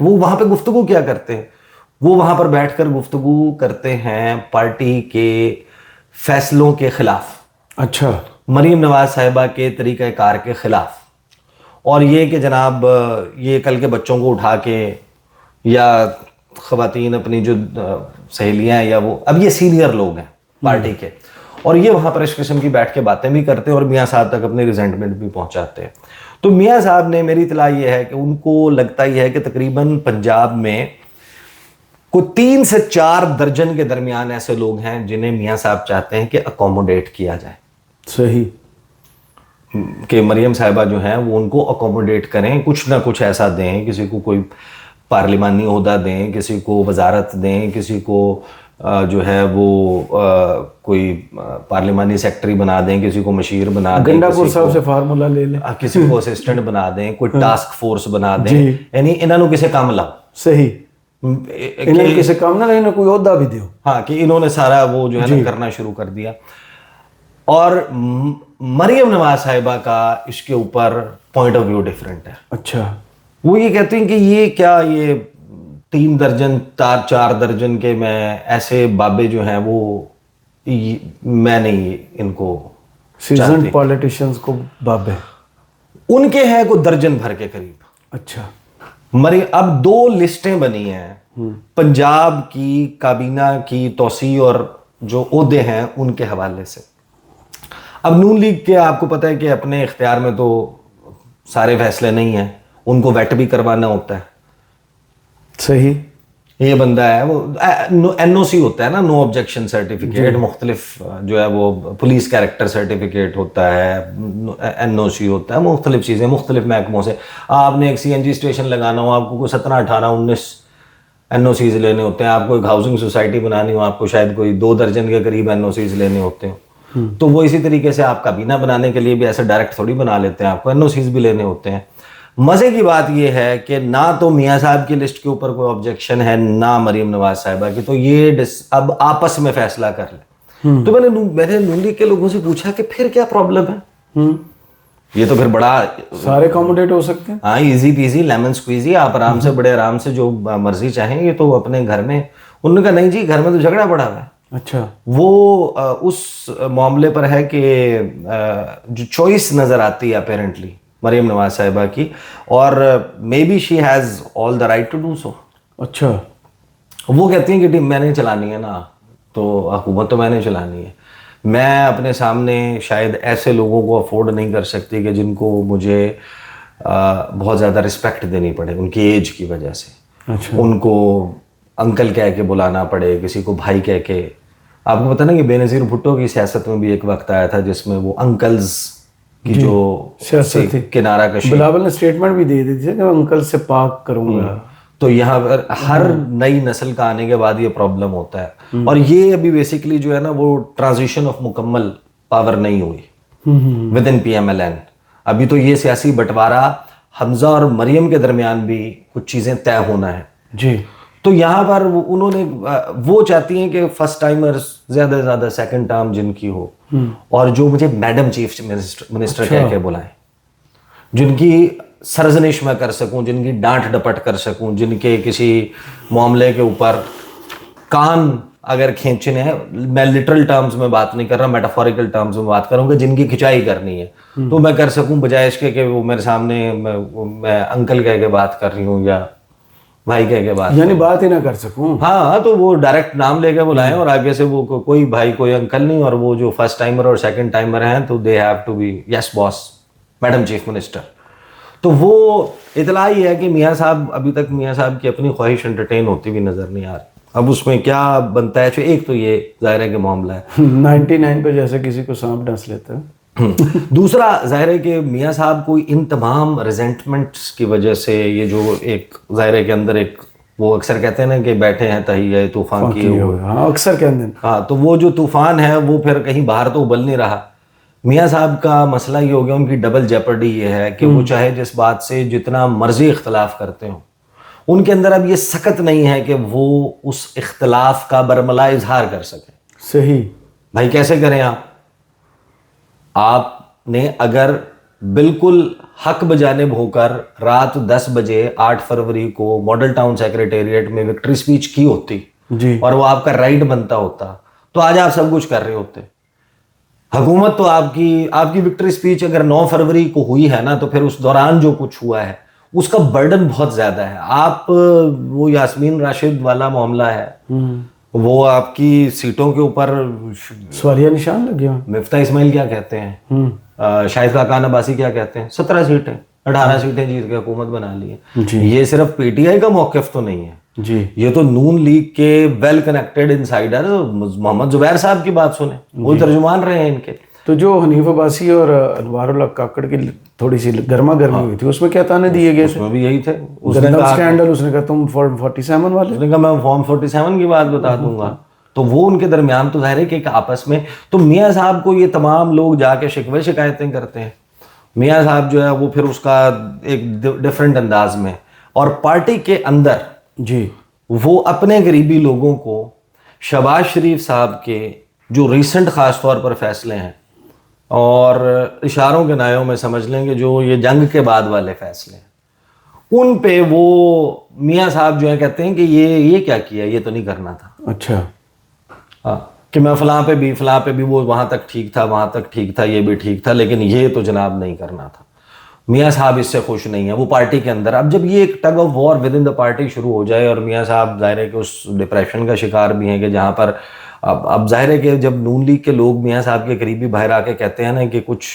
وہ وہاں پہ گفتگو کیا کرتے ہیں؟ وہ وہاں پر بیٹھ کر گفتگو کرتے ہیں پارٹی کے فیصلوں کے خلاف، اچھا، مریم نواز صاحبہ کے طریقہ کار کے خلاف، اور یہ کہ جناب یہ کل کے بچوں کو اٹھا کے یا خواتین اپنی جو سہیلیاں ہیں یا وہ، اب یہ سینئر لوگ ہیں پارٹی کے، اور یہ وہاں پر اس قسم کی بیٹھ کے باتیں بھی کرتے ہیں اور میاں صاحب تک اپنی ریزنٹمنٹ بھی پہنچاتے ہیں. تو میاں صاحب نے، میری اطلاع یہ ہے کہ ان کو لگتا ہی ہے کہ تقریباً پنجاب میں کوئی 3 سے 4 درجن کے درمیان ایسے لوگ ہیں جنہیں میاں صاحب چاہتے ہیں کہ اکوموڈیٹ کیا جائے، صحیح، کہ مریم صاحبہ جو ہیں وہ ان کو اکوموڈیٹ کریں، کچھ نہ کچھ ایسا دیں، کسی کو کوئی پارلیمانی عہدہ دیں، کسی کو وزارت دیں، کسی کو جو ہے وہ کوئی پارلیمانی سیکٹری بنا دیں، کسی کو مشیر بنا دیں، گنڈا پور صاحب سے فارمولا لے لیں، کسی کو اسسٹنٹ بنا دیں، کوئی ٹاسک فورس بنا دیں، یعنی انہوں نے کسی کام لاؤ، صحیح، انہوں نے کسی کام نہ لینا، کوئی عہدہ بھی دیو، ہاں، کہ انہوں نے سارا وہ جو ہے نا کرنا شروع کر دیا. اور مریم نواز صاحبہ کا اس کے اوپر پوائنٹ آف ویو ڈفرینٹ ہے. اچھا، وہ یہ کہتے ہیں کہ یہ کیا، یہ 3 درجن 4 درجن کے میں ایسے بابے جو ہیں وہ میں نہیں ان کو سیزنڈ پولیٹیشنز کو بابے ان کے ہیں کوئی درجن بھر کے قریب. اچھا، اب 2 لسٹیں بنی ہیں پنجاب کی کابینہ کی توسیع اور جو عہدے ہیں ان کے حوالے سے. اب نون لیگ کے آپ کو پتہ ہے کہ اپنے اختیار میں تو سارے فیصلے نہیں ہیں، ان کو ویٹ بھی کروانا ہوتا ہے. صحیح، یہ بندہ ہے وہ این او سی ہوتا ہے نا، نو آبجیکشن سرٹیفکیٹ، مختلف جو ہے وہ پولیس کیریکٹر سرٹیفکیٹ ہوتا ہے، این او سی ہوتا ہے، مختلف چیزیں مختلف محکموں سے. آپ نے ایک سی این جی اسٹیشن لگانا ہو، آپ کو کوئی 17 18 19 این او سیز لینے ہوتے ہیں. آپ کو ایک ہاؤسنگ سوسائٹی بنانی ہو، آپ کو شاید کوئی 2 درجن کے قریب این او سیز لینے ہوتے ہیں. تو وہ اسی طریقے سے آپ کابینہ بنانے کے لیے بھی ایسے ڈائریکٹ تھوڑی بنا لیتے ہیں، آپ کو این او سیز بھی لینے ہوتے ہیں. مزے کی بات یہ ہے کہ نہ تو میاں صاحب کی لسٹ کے اوپر کوئی آبجیکشن ہے، نہ مریم نواز صاحبہ کی. تو یہ اب آپس میں فیصلہ کر لیں. تو میں نے نون لیگ کے لوگوں سے پوچھا کہ پھر کیا پرابلم ہے؟ یہ تو پھر بڑا سارے اکوموڈیٹ ہو سکتے ہیں، ہاں، ایزی پیزی لیمن سکویزی، آپ آرام سے بڑے آرام سے جو مرضی چاہیں، یہ تو اپنے گھر میں. انہوں نے کہا نہیں جی، گھر میں تو جھگڑا پڑا ہوا ہے. اچھا، وہ اس معاملے پر ہے کہ جو چوائس نظر آتی ہے اپیرنٹلی مریم نواز صاحبہ کی، اور may be she has all the right to do so. اچھا، وہ کہتی ہیں کہ میں نے چلانی ہے نا، تو حکومت تو میں نے چلانی ہے. میں اپنے سامنے شاید ایسے لوگوں کو افورڈ نہیں کر سکتی کہ جن کو مجھے بہت زیادہ رسپیکٹ دینی پڑے ان کی ایج کی وجہ سے. اچھا، ان کو انکل کہہ کے بلانا پڑے، کسی کو بھائی کہہ کے. آپ کو پتہ نا کہ بے نظیر بھٹو کی سیاست میں بھی ایک وقت آیا تھا جس میں وہ انکلز کی جو سیاست تھی، کنارہ کشی، بلاول نے اسٹیٹمنٹ بھی دے دی تھی کہ میں انکل سے پاک کروں گا. تو یہاں پر ہر نئی نسل کا آنے کے بعد یہ پرابلم ہوتا ہے. اور یہ ابھی بیسیکلی جو ہے نا وہ ٹرانزیشن آف مکمل پاور نہیں ہوئی within P M L N. ابھی تو یہ سیاسی بٹوارا حمزہ اور مریم کے درمیان بھی کچھ چیزیں طے ہونا ہے. جی، تو یہاں پر انہوں نے وہ چاہتی ہیں کہ فرسٹ ٹائمر زیادہ سے زیادہ سیکنڈ ٹرم جن کی ہو، اور جو مجھے میڈم چیف منسٹر کہہ کے بلائیں، جن کی سرزنش میں کر سکوں، جن کی ڈانٹ ڈپٹ کر سکوں، جن کے کسی معاملے کے اوپر کان اگر کھینچنے ہیں، میں لٹرل ٹرمز میں بات نہیں کر رہا، میٹافوریکل ٹرمز میں بات کروں گا، جن کی کھچائی کرنی ہے تو میں کر سکوں، بجائے اس کے کہ وہ میرے سامنے میں انکل کہہ کے بات کر رہی ہوں یا بھائی کہہ کے بات، یعنی بات ہی نہ کر سکوں. ہاں، تو وہ ڈائریکٹ نام لے کے بلائیں اور آگے سے وہ کوئی بھائی کوئی انکل نہیں، اور وہ جو فرسٹ ٹائمر اور سیکنڈ ٹائمر ہیں تو they have to be yes boss madam chief minister. تو وہ اطلاع یہ ہے کہ میاں صاحب ابھی تک میاں صاحب کی اپنی خواہش انٹرٹین ہوتی بھی نظر نہیں آ رہی. اب اس میں کیا بنتا ہے، ایک تو یہ ظاہر ہے کہ معاملہ ہے 99 پہ جیسے کسی کو سانپ ڈس لیتا ہے. دوسرا ظاہر ہے کہ میاں صاحب کو ان تمام ریزنٹمنٹس کی وجہ سے یہ جو ایک ظاہر ہے کے اندر ایک وہ اکثر کہتے ہیں نا کہ بیٹھے ہیں تہیہ طوفان کیے ہوئے. ہاں، اکثر کہتے ہیں. ہاں، تو وہ جو طوفان ہے وہ پھر کہیں باہر تو ابل نہیں رہا. میاں صاحب کا مسئلہ یہ ہو گیا، ان کی ڈبل جیپرڈی یہ ہے کہ وہ چاہے جس بات سے جتنا مرضی اختلاف کرتے ہوں، ان کے اندر اب یہ سخت نہیں ہے کہ وہ اس اختلاف کا برملا اظہار کر سکیں. صحیح. بھائی کیسے کریں آپ نے اگر بالکل حق بجانب ہو کر رات 10 بجے 8 فروری کو ماڈل ٹاؤن سیکریٹریٹ میں وکٹری اسپیچ کی ہوتی جی اور وہ آپ کا رائٹ بنتا ہوتا تو آج آپ سب کچھ کر رہے ہوتے. حکومت تو آپ کی وکٹری اسپیچ اگر 9 فروری کو ہوئی ہے نا تو پھر اس دوران جو کچھ ہوا ہے اس کا برڈن بہت زیادہ ہے. آپ وہ یاسمین راشد والا معاملہ ہے, وہ آپ کی سیٹوں کے اوپر سوالیہ نشان لگے ہوئے. مفتاح اسماعیل کیا کہتے ہیں, شاہد خاقان عباسی کیا کہتے ہیں, 17 سیٹیں 18 سیٹیں جیت کے حکومت بنا لی ہے. یہ صرف پی ٹی آئی کا موقف تو نہیں ہے جی, یہ تو نون لیگ کے ویل کنیکٹڈ انسائڈر محمد زبیر صاحب کی بات سنیں, وہ ترجمان رہے ہیں ان کے. تو جو حنیف عباسی اور انوار اللہ کاکڑ کی تھوڑی سی گرما گرمی ہوئی تھی اس میں کیا تانے دیے گئے اس میں بھی یہی تھے. گندم اسکینڈل, اس نے کہا تم فارم 47 والے, اس نے کہا میں فارم 47 کی بات بتا دوں گا. تو وہ ان کے درمیان تو ظاہر ہے کہ ایک آپس میں تو میاں صاحب کو یہ تمام لوگ جا کے شکوے شکایتیں کرتے ہیں. میاں صاحب جو ہے وہ پھر اس کا ایک ڈفرینٹ انداز میں, اور پارٹی کے اندر جی وہ اپنے قریبی لوگوں کو شہباز شریف صاحب کے جو ریسنٹ خاص طور پر فیصلے ہیں اور اشاروں کے نایوں میں سمجھ لیں کہ جو یہ جنگ کے بعد والے فیصلے ہیں ان پہ وہ میاں صاحب جو ہے کہتے ہیں کہ یہ کیا کیا, یہ تو نہیں کرنا تھا. اچھا, ہاں کہ میں فلاں پہ بھی وہ وہاں تک ٹھیک تھا, وہاں تک ٹھیک تھا, یہ بھی ٹھیک تھا, لیکن یہ تو جناب نہیں کرنا تھا. میاں صاحب اس سے خوش نہیں ہیں. وہ پارٹی کے اندر اب جب یہ ایک tug of war within the party شروع ہو جائے, اور میاں صاحب ظاہر ہے کہ اس ڈپریشن کا شکار بھی ہیں کہ جہاں پر اب ظاہر ہے کہ جب نون لیگ کے لوگ میاں صاحب کے قریبی باہر آ کے کہتے ہیں نا کہ کچھ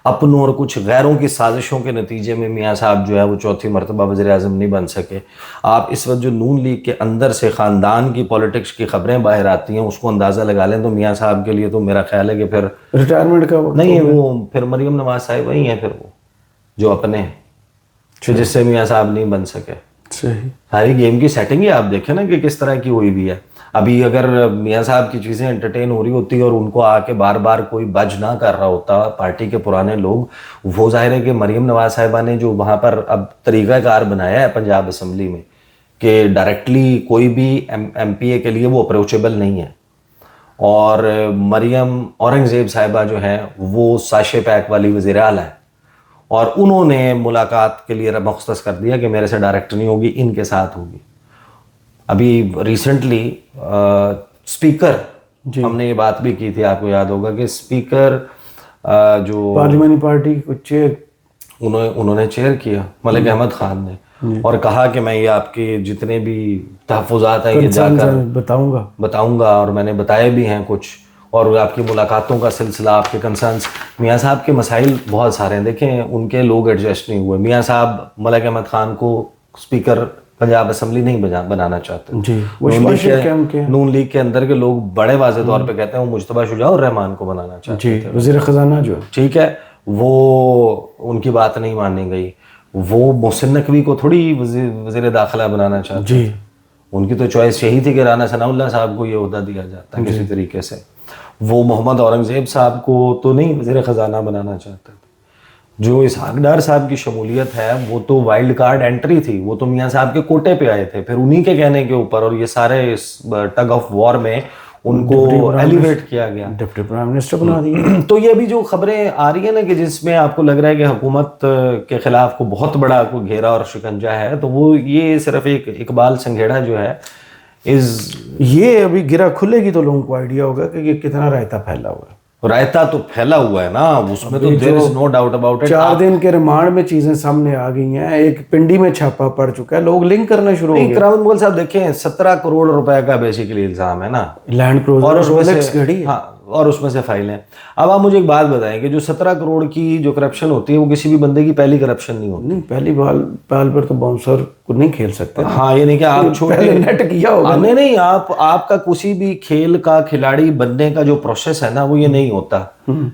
اپنوں اور کچھ غیروں کی سازشوں کے نتیجے میں میاں صاحب جو ہے وہ چوتھی مرتبہ وزیر اعظم نہیں بن سکے. آپ اس وقت جو نون لیگ کے اندر سے خاندان کی پولیٹکس کی خبریں باہر آتی ہیں اس کو اندازہ لگا لیں تو میاں صاحب کے لیے تو میرا خیال ہے کہ پھر ریٹائرمنٹ کا وقت نہیں, وہ پھر مریم نواز صاحب وہی ہیں پھر وہ جو اپنے ہیں جس سے میاں صاحب نہیں بن سکے. صحیح, ساری گیم کی سیٹنگ ہی آپ دیکھیں نا کہ کس طرح کی ہوئی بھی ہے. ابھی اگر میاں صاحب کی چیزیں انٹرٹین ہو رہی ہوتی اور ان کو آ کے بار بار کوئی بج نہ کر رہا ہوتا پارٹی کے پرانے لوگ, وہ ظاہر ہے کہ مریم نواز صاحبہ نے جو وہاں پر اب طریقہ کار بنایا ہے پنجاب اسمبلی میں کہ ڈائریکٹلی کوئی بھی ایم پی اے کے لیے وہ اپروچیبل نہیں ہے, اور مریم اورنگزیب صاحبہ جو ہیں وہ ساشے پیک والی وزیر اعلیٰ ہیں, اور انہوں نے ملاقات کے لیے مختص کر دیا کہ میرے سے ڈائریکٹ نہیں ہوگی, ان کے ساتھ ہوگی. ابھی ریسنٹلی اسپیکر ہم نے یہ بات بھی کی تھی, آپ کو یاد ہوگا کہ اسپیکر جو پارلیمانی پارٹی کو چیئر انہوں نے چیئر کیا ملک احمد خان نے, اور کہا کہ میں یہ آپ کے جتنے بھی تحفظات ہیں یہ جا کر بتاؤں گا, اور میں نے بتائے بھی ہیں کچھ, اور آپ کی ملاقاتوں کا سلسلہ, آپ کے کنسرنس. میاں صاحب کے مسائل بہت سارے ہیں, دیکھیں ان کے لوگ ایڈجسٹ نہیں ہوئے. میاں صاحب ملک احمد خان کو اسپیکر پنجاب اسمبلی نہیں بنانا چاہتے. نون لیگ کے اندر کے لوگ بڑے واضح طور پہ کہتے ہیں وہ مجتبیٰ شجاع الرحمان کو بنانا چاہتے تھے, وزیر خزانہ جو ٹھیک ہے, وہ ان کی بات نہیں مانی گئی. وہ محسن نقوی کو تھوڑی وزیر داخلہ بنانا چاہتے تھے, ان کی تو چوائس یہی تھی کہ رانا ثناء اللہ صاحب کو یہ عہدہ دیا جاتا ہے کسی طریقے سے. وہ محمد اورنگزیب صاحب کو تو نہیں وزیر خزانہ بنانا چاہتے تھے. جو اسحاق ڈار صاحب کی شمولیت ہے وہ تو وائلڈ کارڈ انٹری تھی, وہ تو میاں صاحب کے کوٹے پہ آئے تھے, پھر انہی کے کہنے کے اوپر, اور یہ سارے اس ٹگ آف وار میں ان کو ایلیویٹ کیا گیا, ڈپٹی پرائم منسٹر بنا دیا. تو یہ بھی جو خبریں آ رہی ہیں نا کہ جس میں آپ کو لگ رہا ہے کہ حکومت کے خلاف کو بہت بڑا کوئی گھیرا اور شکنجہ ہے, تو وہ یہ صرف ایک اقبال سنگھیڑا جو ہے یہ ابھی گرا کھلے گی تو لوگوں کو آئیڈیا ہوگا کہ یہ کتنا رائتا پھیلا ہوا ہے. رائتا تو پھیلا ہوا ہے نا, اس میں تو there is no doubt about it. 4 دن کے ریمانڈ میں چیزیں سامنے آ گئی ہیں, ایک پنڈی میں چھاپا پڑ چکا ہے, لوگ لنک کرنا شروع ہو گئے. کرامت مغل صاحب دیکھیں 17 کروڑ روپے کا بیسیکلی الزام ہے نا, لینڈ کروزر رولکس گھڑی, ہاں, اور اس میں سے فائلیں. اب آپ مجھے ایک بات بتائیں کہ جو 17 کروڑ کی جو کرپشن ہوتی ہے وہ کسی بھی بندے کی پہلی کرپشن نہیں ہوتی. نہیں, پہلی بال پر تو باؤنسر کو نہیں کھیل سکتے. ہاں, یہ نہیں کہ آپ چھوٹے نیٹ کیا ہوگا, نہیں, آپ کا کسی بھی کھیل کا کھلاڑی بننے کا جو پروسیس ہے نا وہ یہ نہیں ہوتا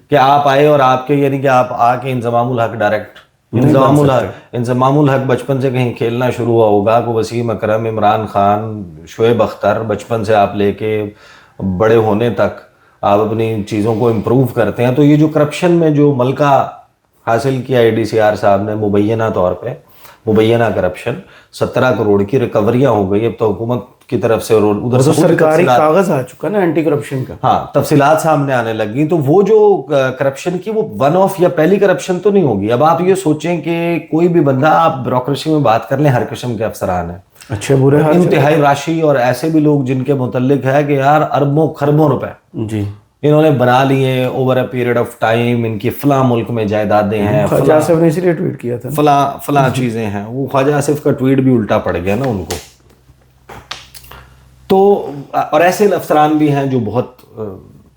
کہ آپ آئے اور آپ کے یعنی کہ آپ آ کے انضمام الحق ڈائریکٹ انضمام الحق بچپن سے کہیں کھیلنا شروع ہوا ہوگا, کو وسیم اکرم, عمران خان, شعیب اختر, بچپن سے آپ لے کے بڑے ہونے تک آپ اپنی چیزوں کو امپروو کرتے ہیں. تو یہ جو کرپشن میں جو ملکہ حاصل کیا ADCR صاحب نے مبینہ طور پہ, مبینہ کرپشن 17 کروڑ کی ریکوریاں ہو گئی. اب تو حکومت کی طرف سے اور ادھر تو سے سرکاری کاغذ آ چکا نا اینٹی کرپشن کا. ہاں تفصیلات سامنے آنے لگی. تو وہ جو کرپشن کی وہ ون آف یا پہلی کرپشن تو نہیں ہوگی. اب آپ یہ سوچیں کہ کوئی بھی بندہ آپ بیوروکریسی میں بات کر لیں, ہر قسم کے افسران ہیں, اچھے برے حال, انتہائی راشی, اور ایسے بھی لوگ جن کے متعلق ہے کہ یار اربوں خربوں روپے جی انہوں نے بنا لیے over a period of time, ان کی فلاں ملک میں جائیدادیں ہیں, خواجہ آصف نے اسی لیے ٹویٹ کیا تھا فلاں چیزیں ہیں. وہ خواجہ آصف کا ٹویٹ بھی الٹا پڑ گیا نا ان کو. تو اور ایسے افسران بھی ہیں جو بہت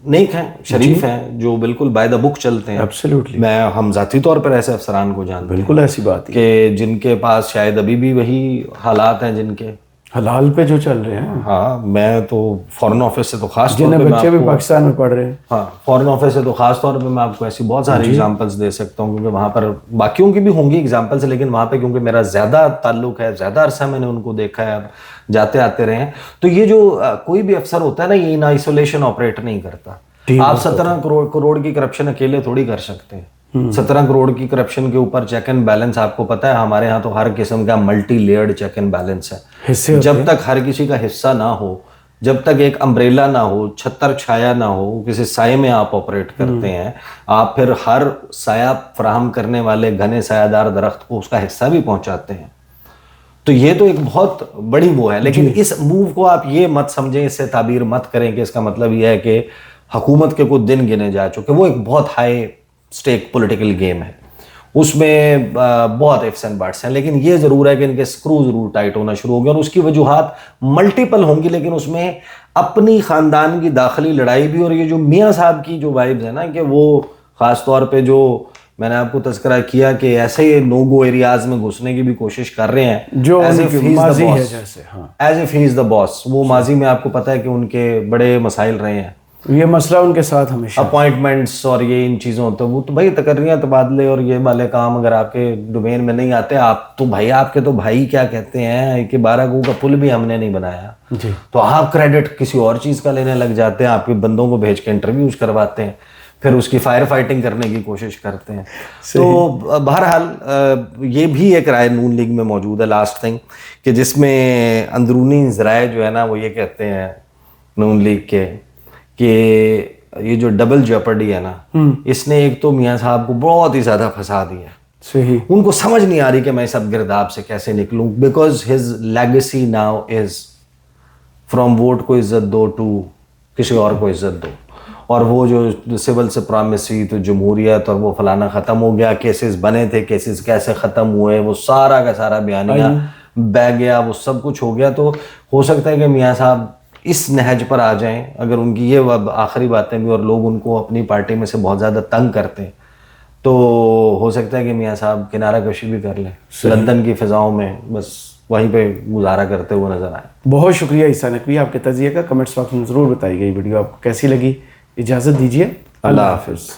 نیک ہیں, شریف ہیں, جو بالکل بائی دا بک چلتے ہیں. ایبسلیوٹلی, ہم ذاتی طور پر ایسے افسران کو جانتے ہیں بالکل ایسی بات ہے کہ جن کے پاس شاید ابھی بھی وہی حالات ہیں جن کے حلال پہ جو چل رہے ہیں. ہاں میں تو فارن آفس سے تو خاص طور جنہیں پہ بچے بھی پاکستان میں پڑھ رہے ہیں, ہاں فارن آفس سے تو خاص طور پہ میں آپ کو ایسی بہت ساری ایگزامپلس دے سکتا ہوں, کیونکہ وہاں پر باقیوں کی بھی ہوں گی ایگزامپلس, لیکن وہاں پہ کیونکہ میرا زیادہ تعلق ہے, زیادہ عرصہ میں نے ان کو دیکھا ہے, اب جاتے آتے رہے ہیں. تو یہ جو کوئی بھی افسر ہوتا ہے نا, یہ ان آئسولیشن آپریٹ نہیں کرتا. آپ 17 کروڑ کی کرپشن اکیلے تھوڑی کر سکتے ہیں. 17 کروڑ کی کرپشن کے اوپر چیک اینڈ بیلنس, آپ کو پتا ہے ہمارے ہاں تو ہر قسم کا multi Laird check and balance ہے. جب تک ہر کسی کا حصہ نہ ہو, جب تک ایک امبریلا نہ ہو, چھتر چھایا نہ ہو, کسی سائے میں آپ آپریٹ کرتے ہیں, آپ پھر ہر سایہ فراہم کرنے والے گھنے سایہ دار درخت کو اس کا حصہ بھی پہنچاتے ہیں. تو یہ تو ایک بہت بڑی وہ ہے. لیکن اس موو کو آپ یہ مت سمجھیں, اس سے تعبیر مت کریں کہ اس کا مطلب یہ ہے کہ حکومت کے کچھ دن گنے جا چکے. وہ ایک بہت ہائی سٹیک پولیٹیکل گیم ہے, اس میں بہت ifs اینڈ بٹس ہیں. لیکن یہ ضرور ہے کہ ان کے سکرو ضرور ٹائٹ ہونا شروع ہو گئے, اور اس کی وجوہات ملٹیپل ہوں گی, لیکن اس میں اپنی خاندان کی داخلی لڑائی بھی, اور یہ جو میاں صاحب کی جو وائبز ہیں نا, کہ وہ خاص طور پہ جو میں نے آپ کو تذکرہ کیا کہ ایسے نو گو ایریاز میں گھسنے کی بھی کوشش کر رہے ہیں, جو ماضی ہے جیسے, ایز اف ہی از دا باس. وہ ماضی میں آپ کو پتا ہے کہ ان کے بڑے مسائل رہے ہیں, یہ مسئلہ ان کے ساتھ ہمیشہ اپوائنٹمنٹس اور یہ ان چیزوں. تو وہ تو بھائی تقرریاں تبادلے اور یہ والے کام اگر آپ کے ڈومین میں نہیں آتے, آپ تو بھائی آپ کے تو بھائی کیا کہتے ہیں کہ 12 گو کا پل بھی ہم نے نہیں بنایا, تو آپ کریڈٹ کسی اور چیز کا لینے لگ جاتے ہیں, آپ کے بندوں کو بھیج کے انٹرویوز کرواتے ہیں, پھر اس کی فائر فائٹنگ کرنے کی کوشش کرتے ہیں. تو بہرحال یہ بھی ایک رائے نون لیگ میں موجود ہے, لاسٹ تھنگ, کہ جس میں اندرونی ذرائع جو ہے نا وہ یہ کہتے ہیں نون لیگ کے کہ یہ جو ڈبل جیپرڈی ہے نا, اس نے ایک تو میاں صاحب کو بہت ہی زیادہ پھنسا دیا. صحیح, ان کو سمجھ نہیں آ رہی کہ میں اس اب گرداب سے کیسے نکلوں, because his legacy now is from vote کو عزت دو ٹو کسی اور کو عزت دو. اور وہ جو سول سپرامیسی تو جمہوریت اور وہ فلانا ختم ہو گیا, کیسز بنے تھے, کیسز کیسے ختم ہوئے, وہ سارا کا سارا بیانیہ بہ گیا, وہ سب کچھ ہو گیا. تو ہو سکتا ہے کہ میاں صاحب اس نہج پر آ جائیں, اگر ان کی یہ آخری باتیں بھی اور لوگ ان کو اپنی پارٹی میں سے بہت زیادہ تنگ کرتے ہیں, تو ہو سکتا ہے کہ میاں صاحب کنارہ کشی بھی کر لیں, لندن کی فضاؤں میں بس وہیں پہ گزارا کرتے ہوئے نظر آئے. بہت شکریہ عیسیٰ نقوی, آپ کے تجزیے کا کمنٹس باکس میں ضرور بتائیے گا. یہ ویڈیو آپ کو کیسی لگی, اجازت دیجیے, اللہ حافظ.